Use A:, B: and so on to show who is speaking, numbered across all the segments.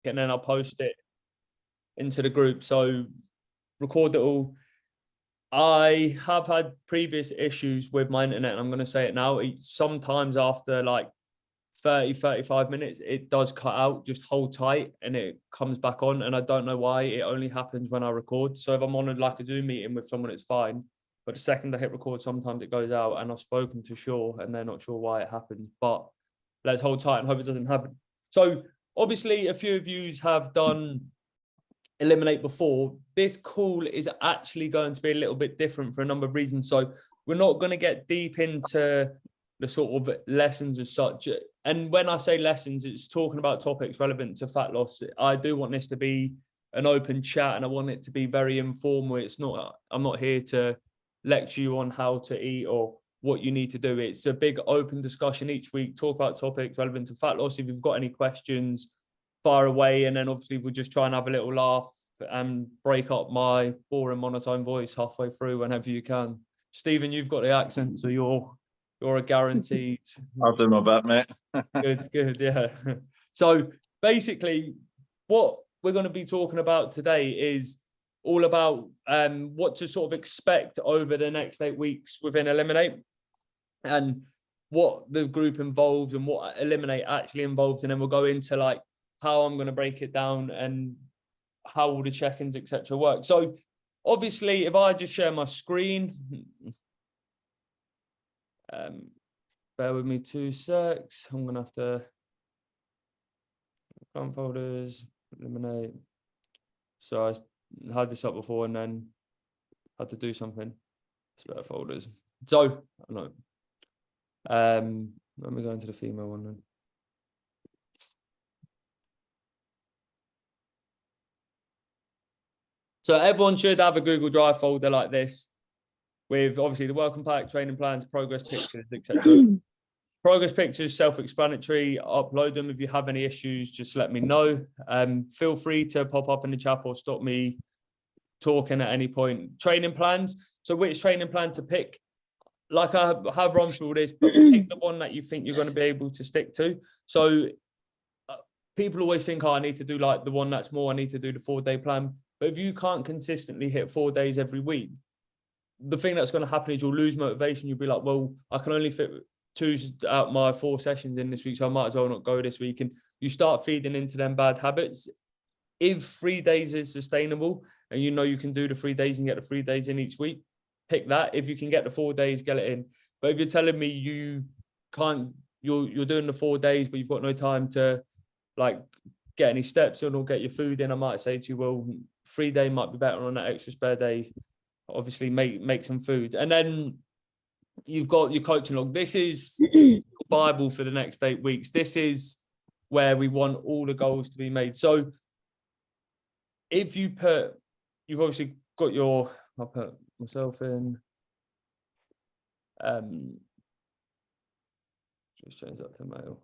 A: and then I'll post it into the group. So record it all. I have had previous issues with my internet, and I'm going to say it now. Sometimes after like 30-35 minutes, it does cut out. Just hold tight and it comes back on, and I don't know why. It only happens when I record. So if I'm on like a Zoom meeting with someone, it's fine, but the second I hit record, sometimes it goes out. And I've spoken to Shaw and they're not sure why it happens, but let's hold tight and hope it doesn't happen. So obviously a few of you have done Eliminate before. This call is actually going to be a little bit different for a number of reasons. So we're not going to get deep into the sort of lessons as such. And when I say lessons, it's talking about topics relevant to fat loss. I do want this to be an open chat, and I want it to be very informal. I'm not here to lecture you on how to eat or what you need to do. It's a big open discussion each week, talk about topics relevant to fat loss. If you've got any questions, far away, and then obviously we'll just try and have a little laugh and break up my boring monotone voice halfway through whenever you can. Stephen, you've got the accent, so you're a guaranteed.
B: I'll do my best, mate.
A: good, yeah. So basically, what we're going to be talking about today is all about what to sort of expect over the next 8 weeks within Eliminate, and what the group involves and what Eliminate actually involves, and then we'll go into like how I'm going to break it down and how all the check-ins, etc. work. So obviously, if I just share my screen, bear with me 2 secs. I'm going to have to current folders, Eliminate. So I had this up before and then had to do something. Spare folders. So, I know. Let me go into the female one then. So everyone should have a Google Drive folder like this with obviously the welcome pack, training plans, progress pictures, etc. Progress pictures, self-explanatory. Upload them. If you have any issues, just let me know. Feel free to pop up in the chat or stop me talking at any point. Training plans. So which training plan to pick? Like I have run through this, but pick the one that you think you're going to be able to stick to. So people always think, oh, I need to do like the one that's more, I need to do the 4-day plan. But if you can't consistently hit 4 days every week, the thing that's going to happen is you'll lose motivation. You'll be like, well, I can only fit 2 out my 4 sessions in this week, so I might as well not go this week. And you start feeding into them bad habits. If 3 days is sustainable and you know you can do the 3 days and get the 3 days in each week, pick that. If you can get the 4 days, get it in. But if you're telling me you can't, you're doing the 4 days, but you've got no time to like get any steps in or get your food in, I might say to you, well, 3 day might be better on that extra spare day. Obviously make some food. And then you've got your coaching log. This is Bible for the next 8 weeks. This is where we want all the goals to be made. So if you've obviously got I'll put myself in, just change that to male.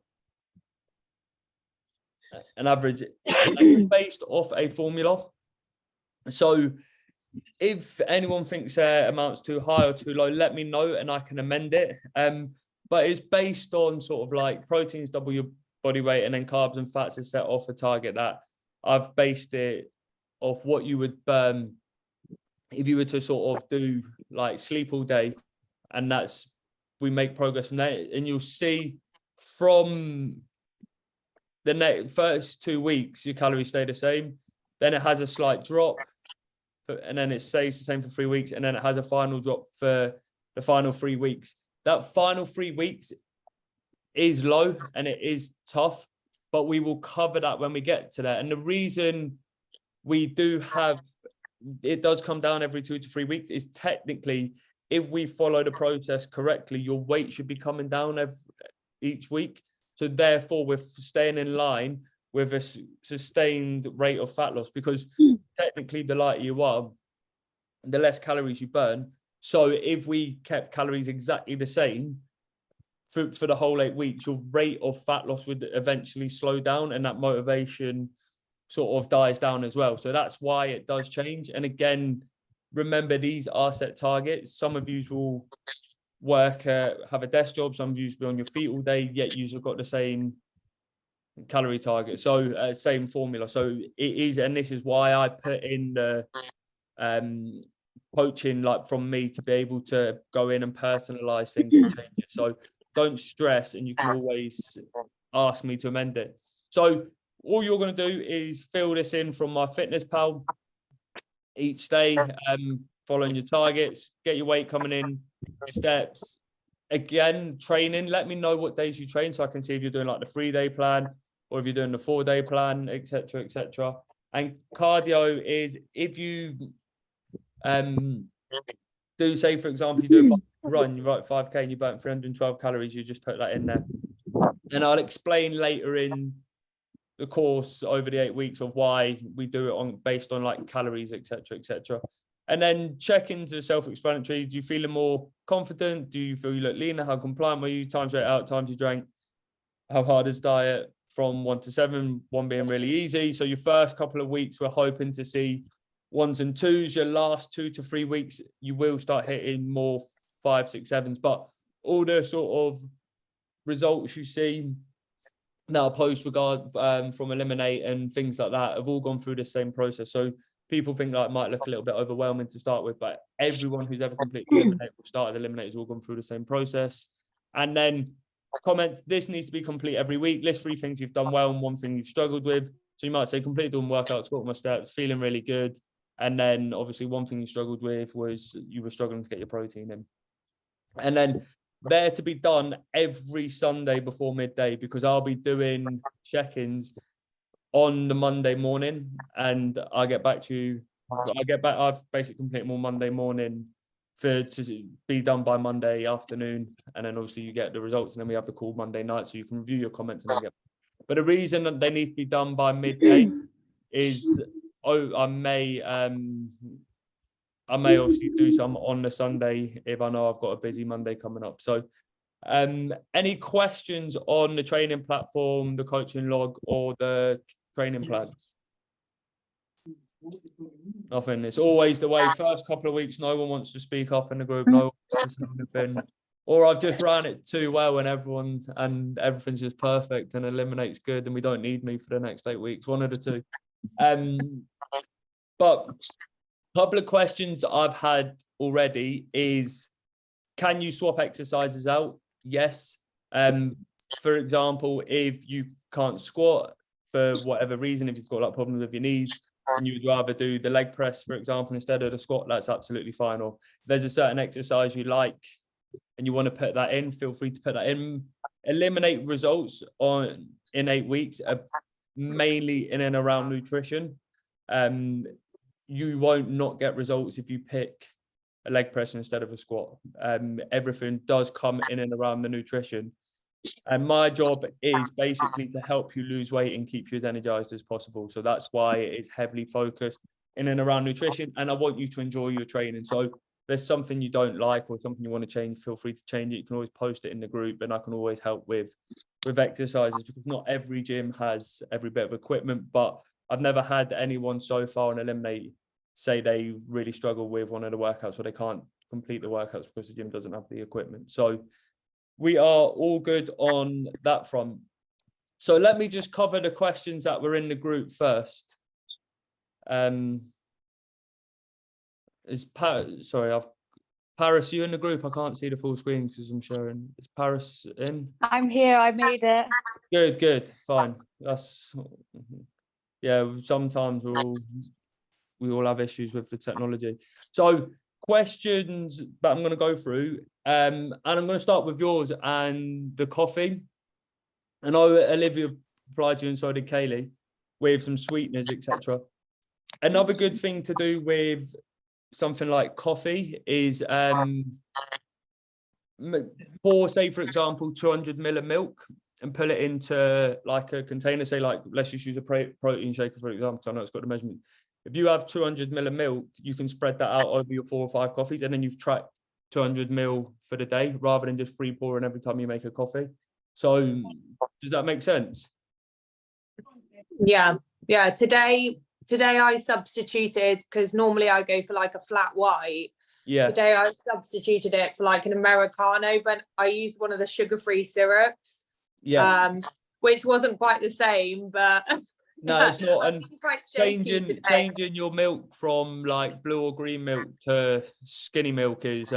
A: An average based off a formula. So if anyone thinks amounts too high or too low, let me know and I can amend it. But it's based on sort of like proteins double your body weight, and then carbs and fats are set off a target that I've based it off what you would burn if you were to sort of do like sleep all day, and we make progress from there. And you'll see from the first 2 weeks, your calories stay the same. Then it has a slight drop, and then it stays the same for 3 weeks. And then it has a final drop for the final 3 weeks. That final 3 weeks is low and it is tough, but we will cover that when we get to that. And the reason we do have, it does come down every 2 to 3 weeks is technically, if we follow the process correctly, your weight should be coming down each week. So therefore, we're staying in line with a sustained rate of fat loss, because technically the lighter you are, the less calories you burn. So if we kept calories exactly the same for the whole 8 weeks, your rate of fat loss would eventually slow down, and that motivation sort of dies down as well. So that's why it does change. And again, remember, these are set targets. Some of you will work, have a desk job. Some of you will be on your feet all day, yet you've got the same calorie target. So same formula. So it is, and this is why I put in the coaching, like from me, to be able to go in and personalize things and change it. So don't stress, and you can always ask me to amend it. So all you're going to do is fill this in from my fitness pal each day, following your targets, get your weight coming in, steps. Again, training, let me know what days you train so I can see if you're doing like the 3-day plan or if you're doing the 4-day plan, etc., etc. And cardio is, if you do, say for example, you do a run, you write 5K and you burn 312 calories, you just put that in there. And I'll explain later in the course over the 8 weeks of why we do it on based on like calories, etc., etc. And then check-ins are self-explanatory. Do you feel more confident? Do you feel you look leaner? How compliant were you? Times rate out, times you drank. How hard is diet? From 1 to 7, 1 being really easy. So your first couple of weeks, we're hoping to see 1s and 2s. Your last 2 to 3 weeks, you will start hitting more 5, 6, 7s. But all the sort of results you see now post regard from ELIMIN8 and things like that have all gone through the same process. So people think that it might look a little bit overwhelming to start with, but everyone who's ever completed ELIMIN8 will start at ELIMIN8 has all gone through the same process. And then comments, this needs to be complete every week. List 3 things you've done well and 1 thing you've struggled with. So you might say completed all my workouts, got all my steps, feeling really good. And then obviously 1 thing you struggled with was you were struggling to get your protein in. And then they're to be done every Sunday before midday, because I'll be doing check-ins on the Monday morning, and I get back to you. I've basically completed more Monday morning to be done by Monday afternoon, and then obviously you get the results, and then we have the call Monday night, so you can review your comments and then get. But the reason that they need to be done by midday is I may obviously do some on the Sunday if I know I've got a busy Monday coming up. So any questions on the training platform, the coaching log, or the training plans? Nothing. It's always the way. First couple of weeks, no one wants to speak up in the group. No one wants to say anything. Or I've just ran it too well and everything's just perfect and ELIMIN8's good and we don't need me for the next 8 weeks. One of the two. But a couple of questions I've had already is, can you swap exercises out? Yes. For example, if you can't squat for whatever reason, if you've got like problems with your knees and you'd rather do the leg press, for example, instead of the squat, that's absolutely fine. Or if there's a certain exercise you like and you want to put that in, feel free to put that in. ELIMIN8 results in 8 weeks are mainly in and around nutrition. You won't not get results if you pick a leg press instead of a squat. Everything does come in and around the nutrition. And my job is basically to help you lose weight and keep you as energized as possible. So that's why it is heavily focused in and around nutrition. And I want you to enjoy your training. So if there's something you don't like or something you want to change, feel free to change it. You can always post it in the group and I can always help with exercises, because not every gym has every bit of equipment. But I've never had anyone so far on ELIMIN8 say they really struggle with one of the workouts or they can't complete the workouts because the gym doesn't have the equipment. So we are all good on that front. So let me just cover the questions that were in the group first. Is Paris, you in the group? I can't see the full screen because I'm sharing. Is Paris in?
B: I'm here, I made it.
A: Good, fine. That's, yeah, sometimes we all have issues with the technology. So questions that I'm going to go through, and I'm going to start with yours and the coffee. I know Olivia replied to you and so did Kaylee with some sweeteners, etc. Another good thing to do with something like coffee is pour, say for example, 200 ml of milk and put it into like a container. Say like, let's just use a protein shaker for example, so I know it's got the measurement. If you have 200 ml of milk, you can spread that out over your 4 or 5 coffees, and then you've tracked 200 ml for the day rather than just free pouring every time you make a coffee. So does that make sense?
C: Yeah. Today I substituted, because normally I go for like a flat white.
A: Yeah.
C: Today I substituted it for like an Americano, but I used one of the sugar-free syrups.
A: Yeah.
C: which wasn't quite the same, but
A: No, it's not.
C: I'm
A: And
C: quite shaky today.
A: changing your milk from like blue or green milk to skinny milk is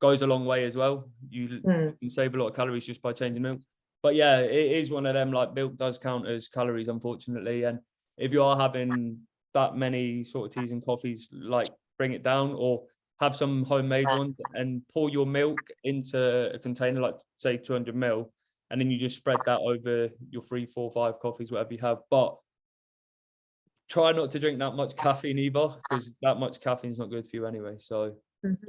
A: goes a long way as well. You can save a lot of calories just by changing milk. But yeah, it is one of them, like milk does count as calories, unfortunately. And if you are having that many sort of teas and coffees, like bring it down, or have some homemade ones and pour your milk into a container, like say 200 ml, and then you just spread that over your 3, 4, 5 coffees, whatever you have. But try not to drink that much caffeine either, because that much caffeine is not good for you anyway. So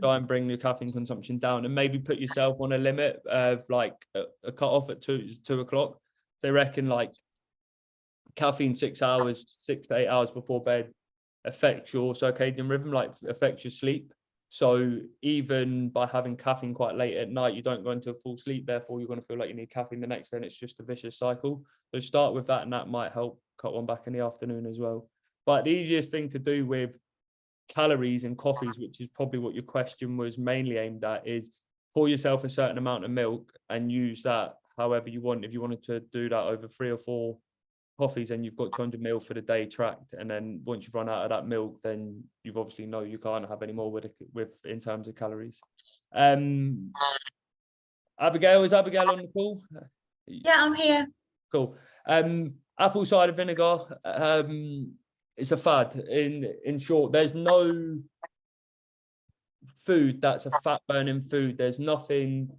A: try and bring your caffeine consumption down, and maybe put yourself on a limit of like a cut off at 2 o'clock. They reckon like caffeine 6 hours, 6 to 8 hours before bed affects your circadian rhythm, like affects your sleep. So even by having caffeine quite late at night, you don't go into a full sleep. Therefore, you're going to feel like you need caffeine the next day, and it's just a vicious cycle. So start with that, and that might help cut one back in the afternoon as well. But the easiest thing to do with calories and coffees, which is probably what your question was mainly aimed at, is pour yourself a certain amount of milk and use that however you want. If you wanted to do that over 3 or 4 coffees, and you've got 200 ml for the day tracked, and then once you've run out of that milk, then you've obviously know you can't have any more with in terms of calories. Abigail, is Abigail on the call?
B: Yeah, I'm here.
A: Cool. Apple cider vinegar, it's a fad. In short, there's no food that's a fat burning food. There's nothing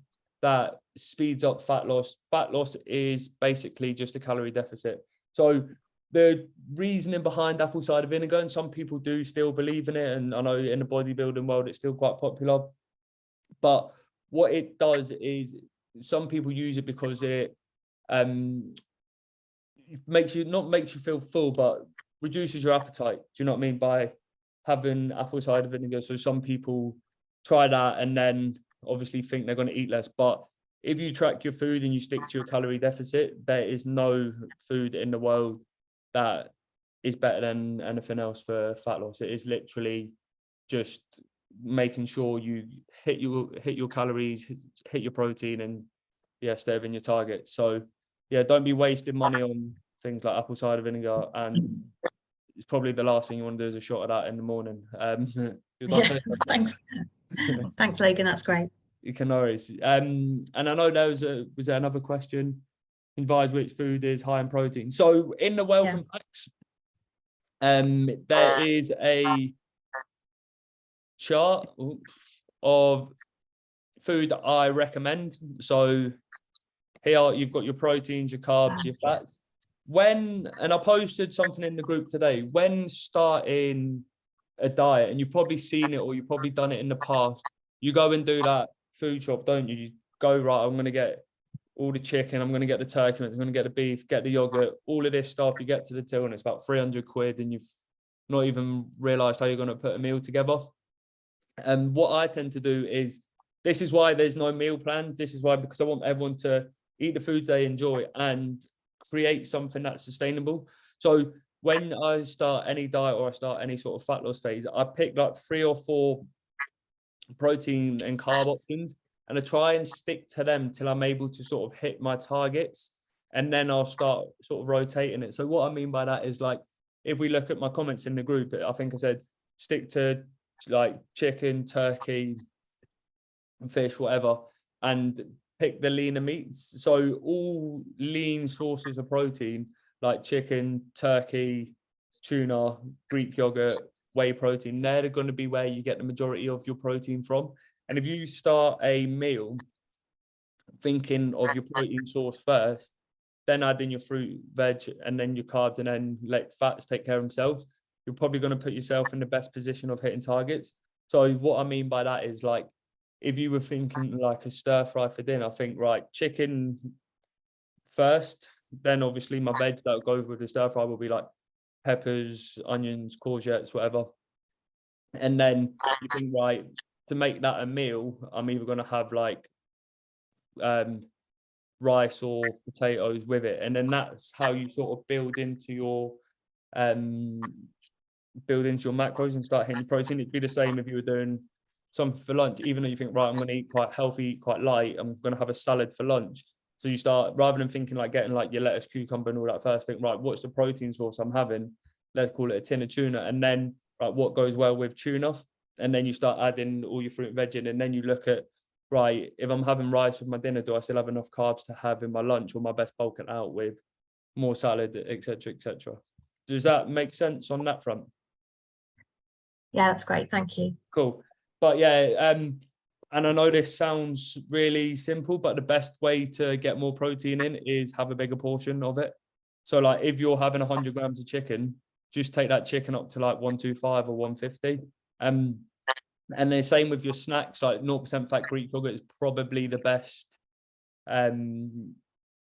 A: that speeds up fat loss. Fat loss is basically just a calorie deficit. So the reasoning behind apple cider vinegar, and some people do still believe in it, and I know in the bodybuilding world it's still quite popular, but what it does is some people use it because it makes you feel full, but reduces your appetite. Do you know what I mean, by having apple cider vinegar? So some people try that and then obviously think they're going to eat less. But if you track your food and you stick to your calorie deficit, there is no food in the world that is better than anything else for fat loss. It is literally just making sure you hit your calories, hit your protein, and yeah, stay within your target. So yeah, don't be wasting money on things like apple cider vinegar, and it's probably the last thing you want to do is a shot of that in the morning.
B: Yeah, thanks. Thanks, Logan. That's great.
A: You can always. And I know was there another question? Advise which food is high in protein. So in the welcome packs, there is a chart of food that I recommend. So here you've got your proteins, your carbs, your fats. And I posted something in the group today, when starting a diet, and you've probably seen it or you've probably done it in the past, you go and do that food shop, don't you? You go, right, I'm going to get all the chicken, I'm going to get the turkey, I'm going to get the beef, get the yogurt, all of this stuff. You get to the till and it's about 300 quid, and you've not even realised how you're going to put a meal together. And what I tend to do is, this is why there's no meal plan. This is why, because I want everyone to eat the foods they enjoy and create something that's sustainable. So when I start any diet or I start any sort of fat loss phase, I pick like 3 or 4 protein and carb options, and I try and stick to them till I'm able to sort of hit my targets, and then I'll start sort of rotating it. So what I mean by that is, like, if we look at my comments in the group, I think I said stick to like chicken, turkey, fish, whatever, and pick the leaner meats. So all lean sources of protein like chicken, turkey, tuna, Greek yogurt, whey protein, they're going to be where you get the majority of your protein from. And if you start a meal thinking of your protein source first, then add in your fruit, veg, and then your carbs, and then let fats take care of themselves, you're probably going to put yourself in the best position of hitting targets. So what I mean by that is, like, if you were thinking like a stir fry for dinner, I think, right, chicken first, then obviously my veg that goes with the stir fry will be like peppers, onions, courgettes, whatever. And then you think, right, to make that a meal, I'm either going to have like rice or potatoes with it. And then that's how you sort of build into your macros and start hitting protein. It'd be the same if you were doing something for lunch. Even though you think, right, I'm going to eat quite healthy, quite light, I'm going to have a salad for lunch, So you start, rather than thinking like getting like your lettuce, cucumber and all that first, think, right, what's the protein source I'm having? Let's call it a tin of tuna. And then right, what goes well with tuna? And then you start adding all your fruit and veg in, and then you look at, right, if I'm having rice with my dinner, do I still have enough carbs to have in my lunch, or my best bulking out with more salad, etc., etc.? Does that make sense on that front?
B: Yeah, that's great. Thank you.
A: Cool. But yeah, and I know this sounds really simple, but the best way to get more protein in is have a bigger portion of it. So like if you're having 100 grams of chicken, just take that chicken up to like 125 or 150. And the same with your snacks, like 0% fat Greek yogurt is probably the best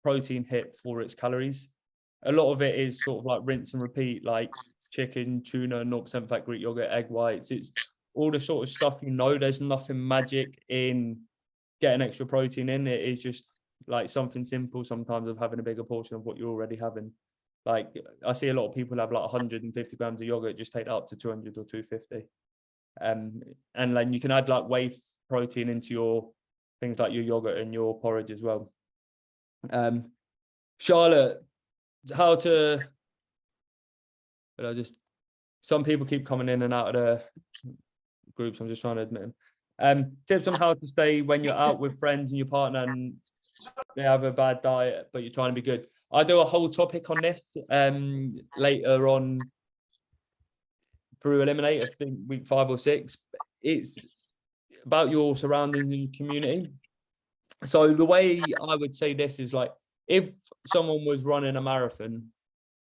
A: protein hit for its calories. A lot of it is sort of like rinse and repeat, like chicken, tuna, 0% fat Greek yogurt, egg whites. It's all the sort of stuff, there's nothing magic in getting extra protein in. It is just like something simple sometimes of having a bigger portion of what you're already having. Like I see a lot of people have like 150 grams of yogurt, just take that up to 200 or 250. And then you can add like whey protein into your things like your yogurt and your porridge as well. Charlotte, how to, some people keep coming in and out of the groups, I'm just trying to admit them. Tips on how to stay when you're out with friends and your partner and they have a bad diet, but you're trying to be good. I do a whole topic on this later on through ELIMIN8, I think week 5 or 6. It's about your surroundings and your community. So the way I would say this is like, if someone was running a marathon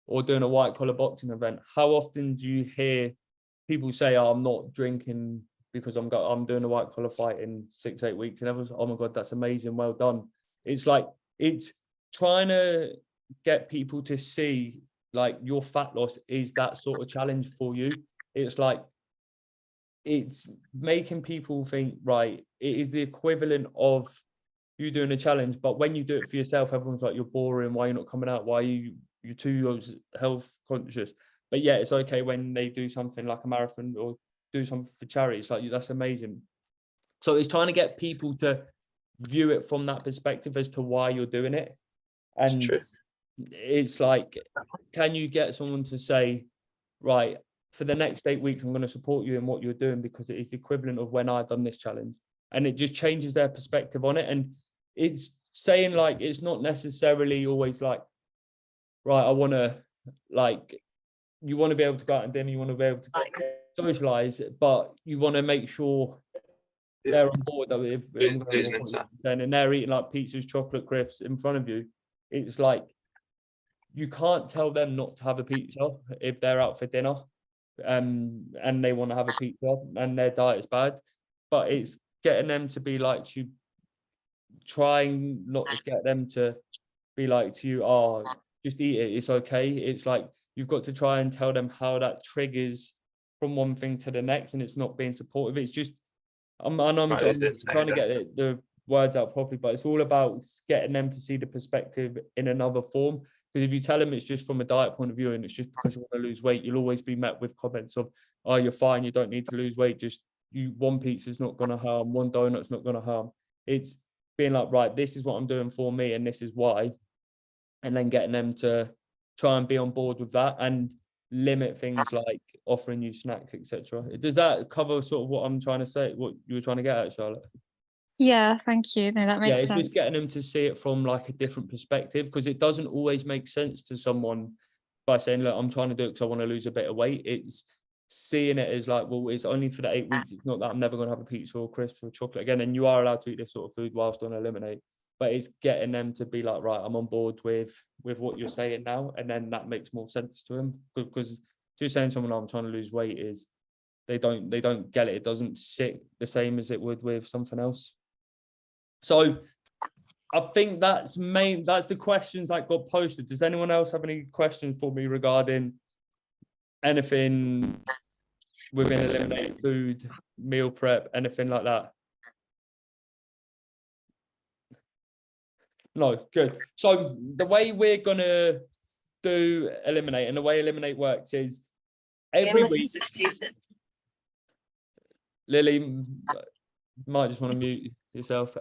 A: or doing a white collar boxing event, how often do you hear people say, oh, I'm not drinking because I'm doing a white collar fight in 6-8 weeks, and everyone's, oh my God, that's amazing, well done. It's like, it's trying to get people to see like your fat loss is that sort of challenge for you. It's like, it's making people think, right, it is the equivalent of you doing a challenge, but when you do it for yourself, everyone's like, you're boring, why are you not coming out, why are you're too health conscious? But yeah, it's okay when they do something like a marathon or do something for charity. It's like, that's amazing. So it's trying to get people to view it from that perspective as to why you're doing it. And it's like, can you get someone to say, right, for the next 8 weeks, I'm going to support you in what you're doing because it is the equivalent of when I've done this challenge. And it just changes their perspective on it. And it's saying like, it's not necessarily always like, right, I want to like, you want to be able to go out and dinner, you want to be able to socialize, but you want to make sure they're on board. And they're eating like pizzas, chocolate crisps in front of you. It's like, you can't tell them not to have a pizza if they're out for dinner and they want to have a pizza and their diet is bad. But it's getting them to be like, you trying not to get them to be like to you, oh, just eat it, it's okay. It's like, you've got to try and tell them how that triggers from one thing to the next, and it's not being supportive. It's just, I'm trying to get the words out properly, but it's all about getting them to see the perspective in another form. Because if you tell them it's just from a diet point of view and it's just because you want to lose weight, you'll always be met with comments of, oh, you're fine, you don't need to lose weight, just one pizza is not going to harm, one donut's not going to harm. It's being like, right, this is what I'm doing for me and this is why. And then getting them to try and be on board with that and limit things like offering you snacks, etc. Does that cover sort of what I'm trying to say, what you were trying to get at, Charlotte?
D: Yeah, thank you. No, that makes sense.
A: It's just getting them to see it from like a different perspective, because it doesn't always make sense to someone by saying, look, I'm trying to do it because I want to lose a bit of weight. It's seeing it as like, well, it's only for the 8 weeks. It's not that I'm never going to have a pizza or crisps or chocolate again. And you are allowed to eat this sort of food whilst on ELIMIN8. But it's getting them to be like, right, I'm on board with what you're saying now. And then that makes more sense to them, because just saying someone, I'm trying to lose weight, is they don't get it. It doesn't sit the same as it would with something else. So I think that's the questions that got posted. Does anyone else have any questions for me regarding anything within ELIMIN8, food, meal prep, anything like that? No, good. So the way we're gonna do ELIMIN8 and the way ELIMIN8 works is every week. Lily might just want to mute yourself.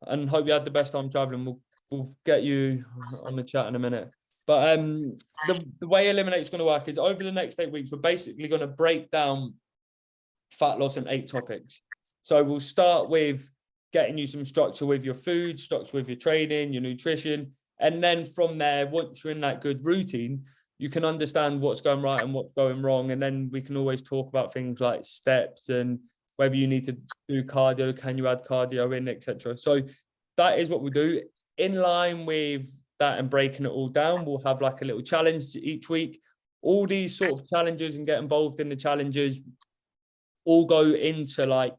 A: and hope you had the best time traveling. We'll get you on the chat in a minute. But the way ELIMIN8 is going to work is over the next 8 weeks, we're basically going to break down fat loss in 8 topics. So we'll start with getting you some structure with your food, structure with your training, your nutrition. And then from there, once you're in that good routine, you can understand what's going right and what's going wrong. And then we can always talk about things like steps and whether you need to do cardio, can you add cardio in, etc. So that is what we'll do. In line with that and breaking it all down, we'll have like a little challenge each week. All these sort of challenges and get involved in the challenges all go into like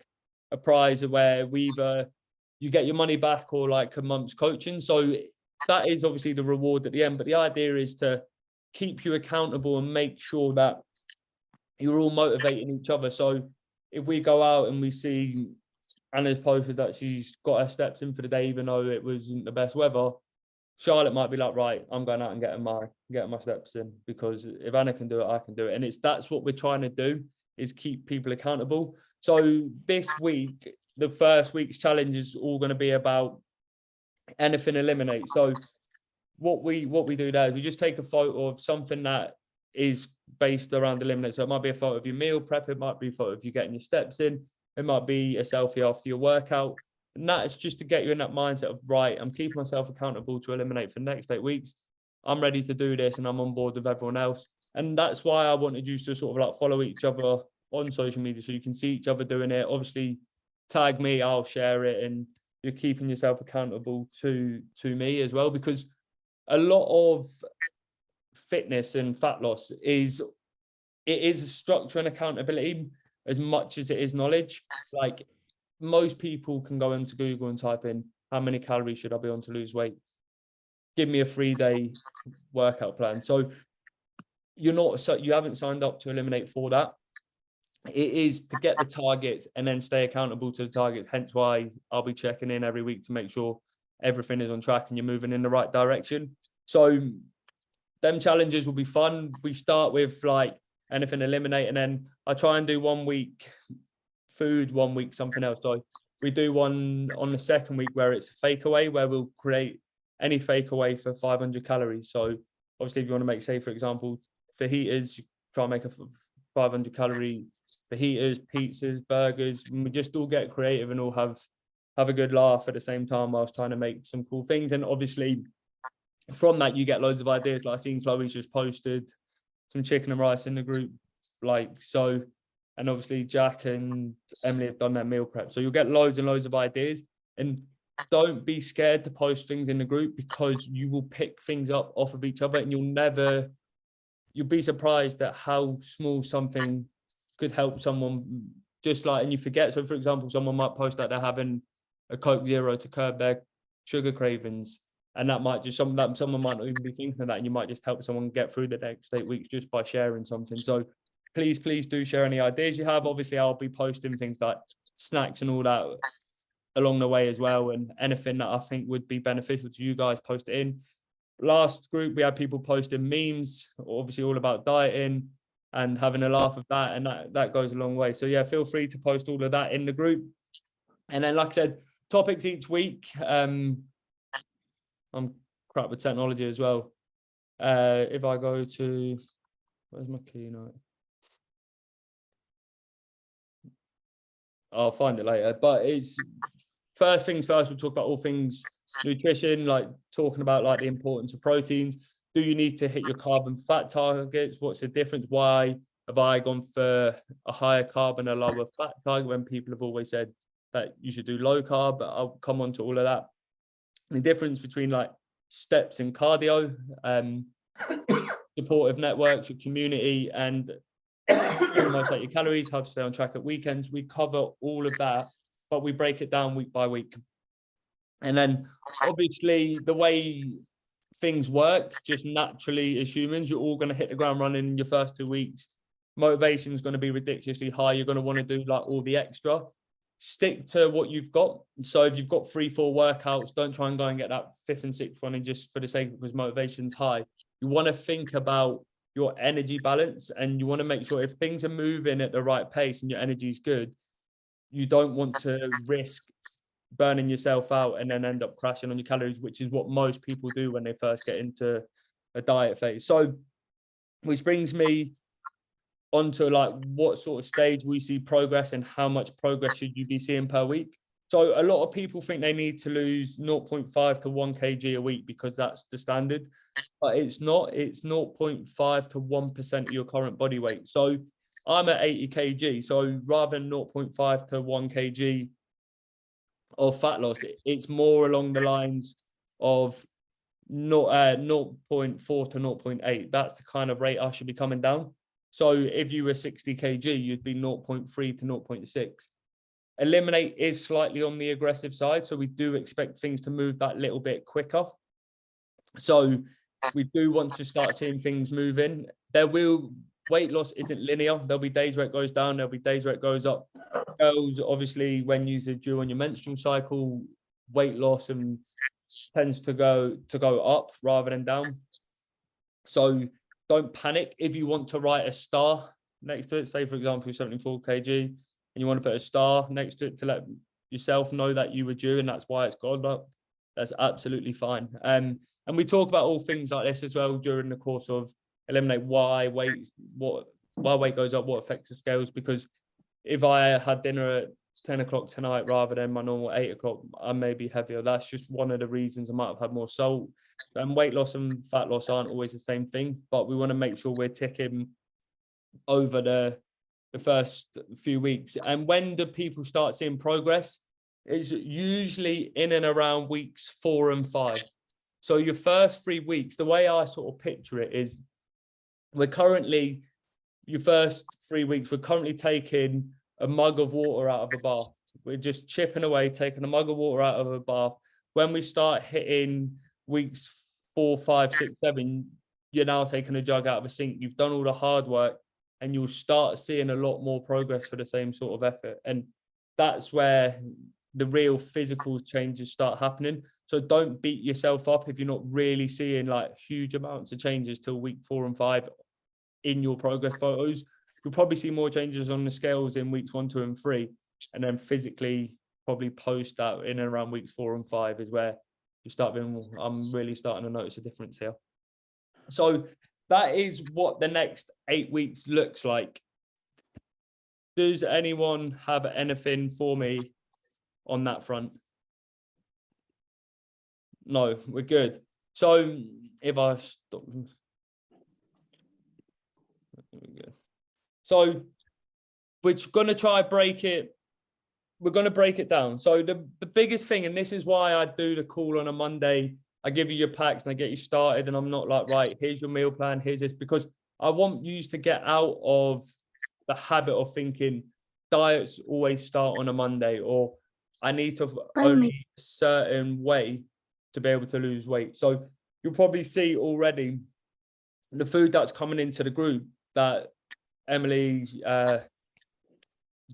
A: a prize where you get your money back or like a month's coaching. So that is obviously the reward at the end. But the idea is to keep you accountable and make sure that you're all motivating each other. So if we go out and we see Anna's posted that she's got her steps in for the day, even though it wasn't the best weather, Charlotte might be like, right, I'm going out and getting my steps in, because if Anna can do it, I can do it. And that's what we're trying to do, is keep people accountable. So this week, the first week's challenge is all going to be about anything ELIMIN8. So what we do there is we just take a photo of something that is based around ELIMIN8. So it might be a photo of your meal prep, it might be a photo of you getting your steps in, it might be a selfie after your workout. And that's just to get you in that mindset of, right, I'm keeping myself accountable to ELIMIN8 for the next 8 weeks. I'm ready to do this and I'm on board with everyone else. And that's why I wanted you to sort of like follow each other on social media so you can see each other doing it. Obviously, tag me, I'll share it, and you're keeping yourself accountable to me as well, because a lot of fitness and fat loss is structure and accountability as much as it is knowledge. Like, most people can go into Google and type in, how many calories should I be on to lose weight? Give me a 3-day workout plan. So you haven't signed up to ELIMIN8 for that. It is to get the targets and then stay accountable to the targets. Hence why I'll be checking in every week to make sure everything is on track and you're moving in the right direction. So them challenges will be fun. We start with like anything ELIMIN8, and then I try and do 1 week food, 1 week something else. So we do one on the second week where it's a fake away, where we'll create any fake away for 500 calories. So obviously if you want to make, say for example, fajitas, you try and make a 500 calorie fajitas, pizzas, burgers, and we just all get creative and all have a good laugh at the same time whilst trying to make some cool things. And obviously from that you get loads of ideas. Like I seen Chloe's just posted some chicken and rice in the group, like so, and obviously Jack and Emily have done their meal prep. So you'll get loads and loads of ideas. And don't be scared to post things in the group, because you will pick things up off of each other, and you'll be surprised at how small something could help someone, just like, and you forget. So for example, someone might post that they're having a Coke Zero to curb their sugar cravings, and that might just someone might not even be thinking of that, and you might just help someone get through the next 8 weeks just by sharing something. So please do share any ideas you have. Obviously I'll be posting things like snacks and all that along the way as well, and anything that I think would be beneficial to you guys, post it in. Last group we had people posting memes, obviously all about dieting and having a laugh of that, and that goes a long way. So yeah, feel free to post all of that in the group. And then like I said, topics each week. I'm crap with technology as well. If I go to, where's my keynote? I'll find it later, but it's first things first. We'll talk about all things nutrition, like talking about like the importance of proteins. Do you need to hit your carb and fat targets? What's the difference? Why have I gone for a higher carb and a lower fat target when people have always said that you should do low carb? But I'll come on to all of that. The difference between like steps and cardio, supportive networks, your community, and almost like your calories, how to stay on track at weekends. We cover all of that, but we break it down week by week. And then obviously the way things work, just naturally as humans, you're all going to hit the ground running in your first 2 weeks. Motivation is going to be ridiculously high. You're going to want to do like all the extra. Stick to what you've got. So if you've got 3-4 workouts, don't try and go and get that 5th and 6th one in just for the sake of, because motivation's high. You want to think about your energy balance, and you want to make sure if things are moving at the right pace and your energy is good, you don't want to risk burning yourself out and then end up crashing on your calories, which is what most people do when they first get into a diet phase. So, which brings me onto like what sort of stage we see progress and how much progress should you be seeing per week. So a lot of people think they need to lose 0.5 to 1 kg a week because that's the standard, but it's not. It's 0.5 to 1% of your current body weight. So I'm at 80 kg. So rather than 0.5 to 1 kg of fat loss, it's more along the lines of 0.4 to 0.8. That's the kind of rate I should be coming down. So if you were 60 kg, you'd be 0.3 to 0.6. ELIMIN8 is slightly on the aggressive side, so we do expect things to move that little bit quicker. So we do want to start seeing things moving. Weight loss isn't linear. There'll be days where it goes down, there'll be days where it goes up. Girls, obviously, when you're due on your menstrual cycle, weight loss and tends to go up rather than down. So don't panic. If you want to write a star next to it, say for example 74 kg, and you want to put a star next to it to let yourself know that you were due and that's why it's gone up, that's absolutely fine. And we talk about all things like this as well during the course of ELIMIN8, why weight goes up, what affects the scales. Because if I had dinner at 10 o'clock tonight rather than my normal 8 o'clock, I may be heavier. That's just one of the reasons I might have had more salt. And weight loss and fat loss aren't always the same thing, but we want to make sure we're ticking over the first few weeks. And when do people start seeing progress? It's usually in and around weeks 4 and 5. So your first 3 weeks, the way I sort of picture it is your first 3 weeks, we're currently taking a mug of water out of a bath. We're just chipping away, taking a mug of water out of a bath. When we start hitting weeks 4, 5, 6, 7, you're now taking a jug out of a sink. You've done all the hard work and you'll start seeing a lot more progress for the same sort of effort. And that's where the real physical changes start happening. So don't beat yourself up if you're not really seeing like huge amounts of changes till week 4 and 5 in your progress photos. You'll probably see more changes on the scales in weeks 1, 2, and 3. And then physically probably post that in and around weeks 4 and 5 is where you start being, I'm really starting to notice a difference here. So that is what the next 8 weeks looks like. Does anyone have anything for me on that front? No, we're good. So if I stop, so we're going to try break it. We're going to break it down. So the biggest thing, and this is why I do the call on a Monday, I give you your packs and I get you started, and I'm not like, right, here's your meal plan, here's this, because I want you to get out of the habit of thinking diets always start on a Monday, or I need to only a certain way to be able to lose weight. So you'll probably see already the food that's coming into the group that Emily,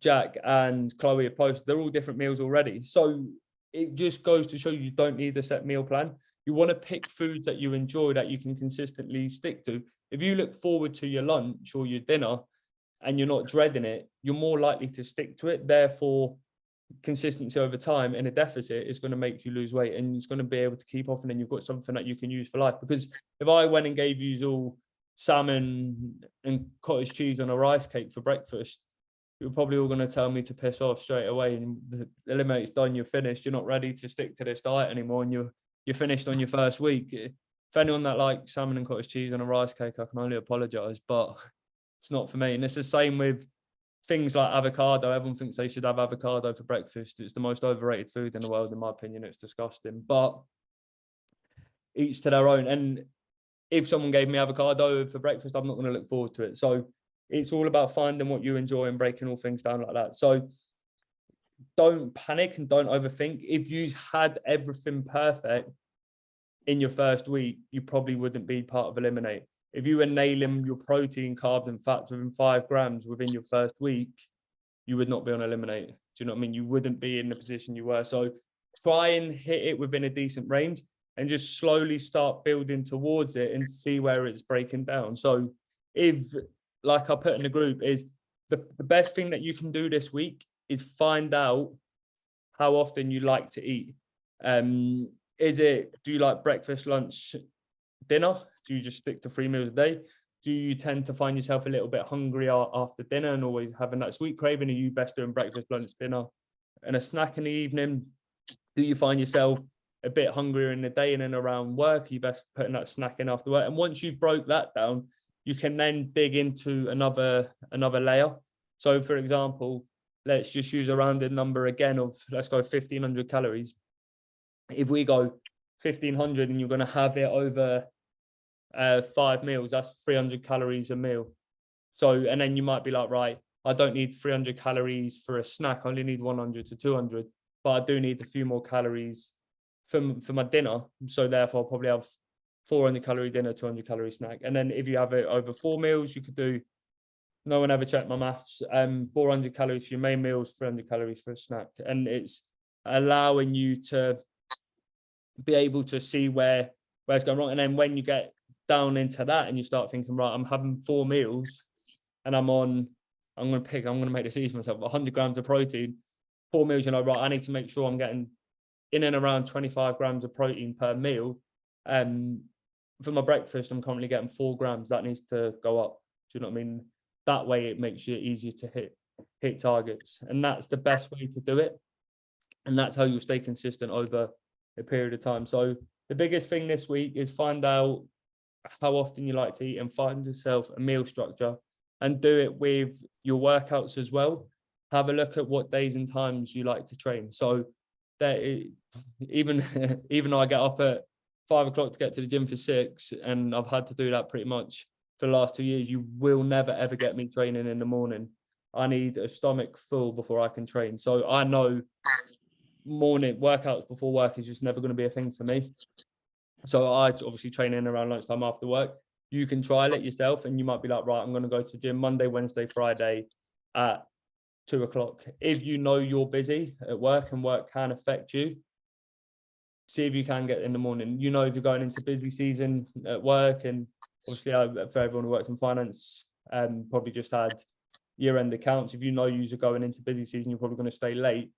A: Jack and Chloe have posted. They're all different meals already. So it just goes to show you don't need a set meal plan. You want to pick foods that you enjoy that you can consistently stick to. If you look forward to your lunch or your dinner and you're not dreading it, you're more likely to stick to it. Therefore, consistency over time in a deficit is going to make you lose weight, and it's going to be able to keep off, and then you've got something that you can use for life. Because if I went and gave you all salmon and cottage cheese on a rice cake for breakfast, you're probably all going to tell me to piss off straight away, and the ELIMIN8's done, you're finished, you're not ready to stick to this diet anymore, and you're finished on your first week. If anyone that likes salmon and cottage cheese on a rice cake, I can only apologize, but it's not for me. And it's the same with things like avocado. Everyone thinks they should have avocado for breakfast. It's the most overrated food in the world, in my opinion. It's disgusting, but each to their own. And if someone gave me avocado for breakfast, I'm not going to look forward to it. So it's all about finding what you enjoy and breaking all things down like that. So don't panic and don't overthink. If you had everything perfect in your first week, you probably wouldn't be part of ELIMIN8. If you were nailing your protein, carbs, and fats within 5 grams within your first week, you would not be on ELIMIN8. Do you know what I mean? You wouldn't be in the position you were. So try and hit it within a decent range and just slowly start building towards it and see where it's breaking down. So if, like I put in the group, is the best thing that you can do this week is find out how often you like to eat. Do you like breakfast, lunch, dinner? Do you just stick to 3 meals a day? Do you tend to find yourself a little bit hungry after dinner and always having that sweet craving? Are you best doing breakfast, lunch, dinner, and a snack in the evening? Do you find yourself a bit hungrier in the day and then around work? Are you best putting that snack in after work? And once you broke that down, you can then dig into another layer. So for example, let's just use a rounded number again of, let's go 1,500 calories. If we go 1,500 and you're going to have it over 5 meals, that's 300 calories a meal. So, and then you might be like, right, I don't need 300 calories for a snack. I only need 100 to 200, but I do need a few more calories for my dinner. So therefore I'll probably have 400 calorie dinner, 200 calorie snack. And then if you have it over 4 meals, you could do, no one ever checked my maths, 400 calories for your main meals, 300 calories for a snack. And it's allowing you to be able to see where it's going wrong. And then when you get down into that and you start thinking, right, I'm having 4 meals and I'm going to make this easy for myself, 100 grams of protein, 4 meals, you know, right, I need to make sure I'm getting in and around 25 grams of protein per meal. For my breakfast, I'm currently getting 4 grams. That needs to go up. Do you know what I mean? That way it makes it easier to hit targets. And that's the best way to do it. And that's how you'll stay consistent over a period of time. So the biggest thing this week is find out how often you like to eat and find yourself a meal structure and do it with your workouts as well. Have a look at what days and times you like to train. So that even though I get up at 5 o'clock to get to the gym for 6, and I've had to do that pretty much for the last 2 years, you will never ever get me training in the morning. I need a stomach full before I can train. So I know morning workouts before work is just never going to be a thing for me. So I obviously train in around lunchtime after work. You can trial it yourself and you might be like, right, I'm going to go to the gym Monday, Wednesday, Friday at 2 o'clock. If you know you're busy at work and work can affect you, see if you can get in the morning. You know, if you're going into busy season at work, and obviously for everyone who works in finance, probably just had year-end accounts. If you know you're going into busy season, you're probably going to stay late.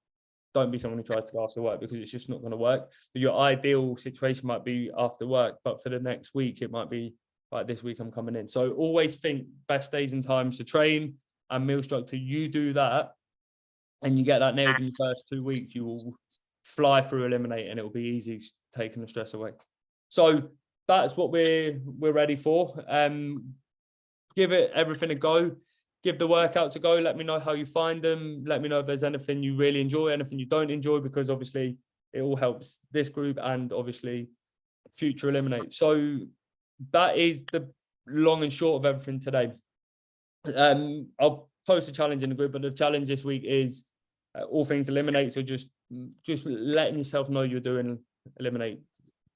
A: Don't be someone who tries to go after work, because it's just not going to work. Your ideal situation might be after work, but for the next week, it might be like, this week I'm coming in. So always think best days and times to train and meal structure. You do that and you get that nailed in the first 2 weeks, you will fly through ELIMIN8 and it will be easy taking the stress away. So that's what we're ready for. Give it everything a go. Give the workouts a go. Let me know how you find them. Let me know if there's anything you really enjoy, anything you don't enjoy, because obviously it all helps this group and obviously future ELIMIN8. So that is the long and short of everything today. I'll post a challenge in the group, but the challenge this week is all things ELIMIN8. So just letting yourself know you're doing ELIMIN8.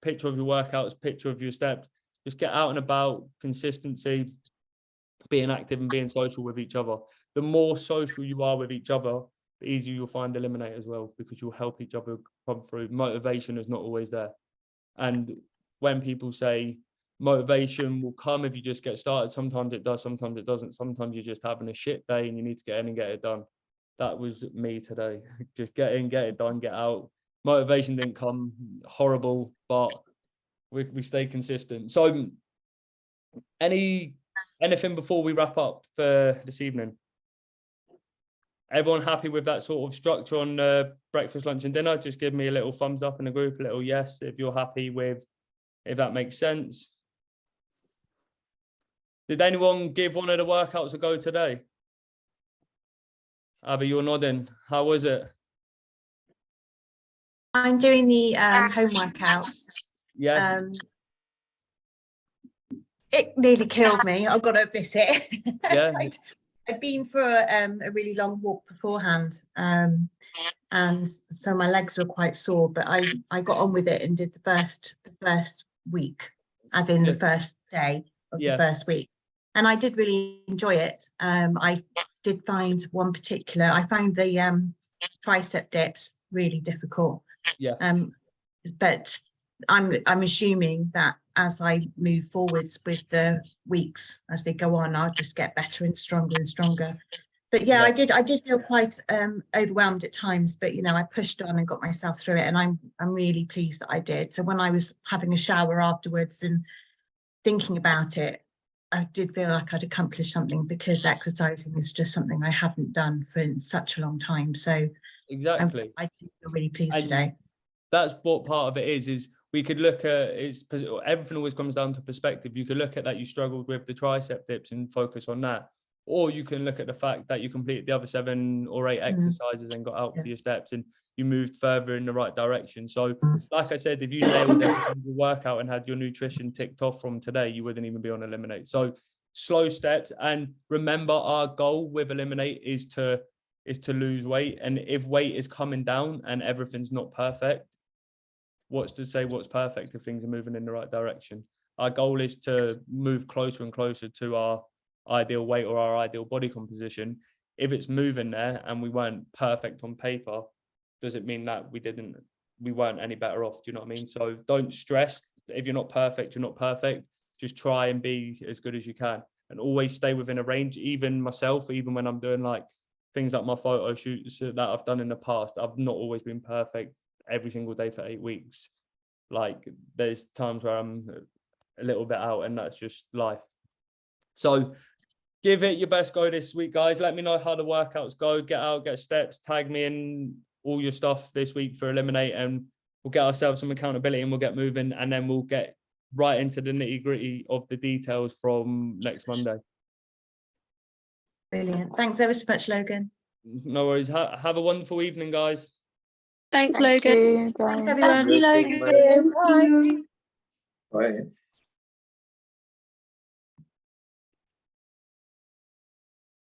A: Picture of your workouts, picture of your steps. Just get out and about, consistency, being active and being social with each other. The more social you are with each other, the easier you'll find ELIMIN8 as well, because you'll help each other come through. Motivation is not always there. And when people say motivation will come if you just get started, sometimes it does, sometimes it doesn't. Sometimes you're just having a shit day and you need to get in and get it done. That was me today. Just get in, get it done, get out. Motivation didn't come, horrible, but we stay consistent. So anything before we wrap up for this evening? Everyone happy with that sort of structure on breakfast, lunch and dinner? Just give me a little thumbs up in the group, a little yes if you're happy with, if that makes sense. Did anyone give one of the workouts a go today? Abby, you're nodding. How was it?
B: I'm doing the home workouts.
A: Yeah.
B: It nearly killed me. I've got to admit it.
A: Yeah.
B: I'd been for a really long walk beforehand, and so my legs were quite sore. But I got on with it and did the first week, as in the first day of the first week, and I did really enjoy it. I did find one particular. I found the tricep dips really difficult.
A: Yeah.
B: But I'm assuming that as I move forwards with the weeks as they go on, I'll just get better and stronger and stronger. But yeah,
A: Yeah.
B: I did feel quite overwhelmed at times, but you know, I pushed on and got myself through it, and I'm really pleased that I did. So when I was having a shower afterwards and thinking about it, I did feel like I'd accomplished something, because exercising is just something I haven't done for such a long time. So
A: Exactly.
B: I do feel really pleased
A: And
B: today.
A: that's what part of it is we could look at everything always comes down to perspective. You could look at that you struggled with the tricep dips and focus on that, or you can look at the fact that you completed the other 7 or 8 exercises and got out for your steps and you moved further in the right direction. So like I said, if you nailed every single workout and had your nutrition ticked off from today, you wouldn't even be on ELIMIN8. So slow steps, and remember, our goal with ELIMIN8 is to lose weight. And if weight is coming down and everything's not perfect, what's to say what's perfect if things are moving in the right direction? Our goal is to move closer and closer to our ideal weight or our ideal body composition. If it's moving there and we weren't perfect on paper, does it mean that we weren't any better off? Do you know what I mean? So don't stress. If you're not perfect, you're not perfect. Just try and be as good as you can, and always stay within a range. Even myself, even when I'm doing like things like my photo shoots that I've done in the past, I've not always been perfect every single day for 8 weeks. Like there's times where I'm a little bit out, and that's just life. So give it your best go this week, guys. Let me know how the workouts go. Get out, get steps, tag me in all your stuff this week for ELIMIN8, and we'll get ourselves some accountability and we'll get moving, and then we'll get right into the nitty-gritty of the details from next Monday.
B: Brilliant. Thanks ever so much, Logan.
A: No worries. Have a wonderful evening, guys.
D: Thanks,
E: Thank
D: Logan.
E: you,
B: Thanks,
E: guys.
B: everyone.
C: Thank you, Logan. Bye.
E: Bye.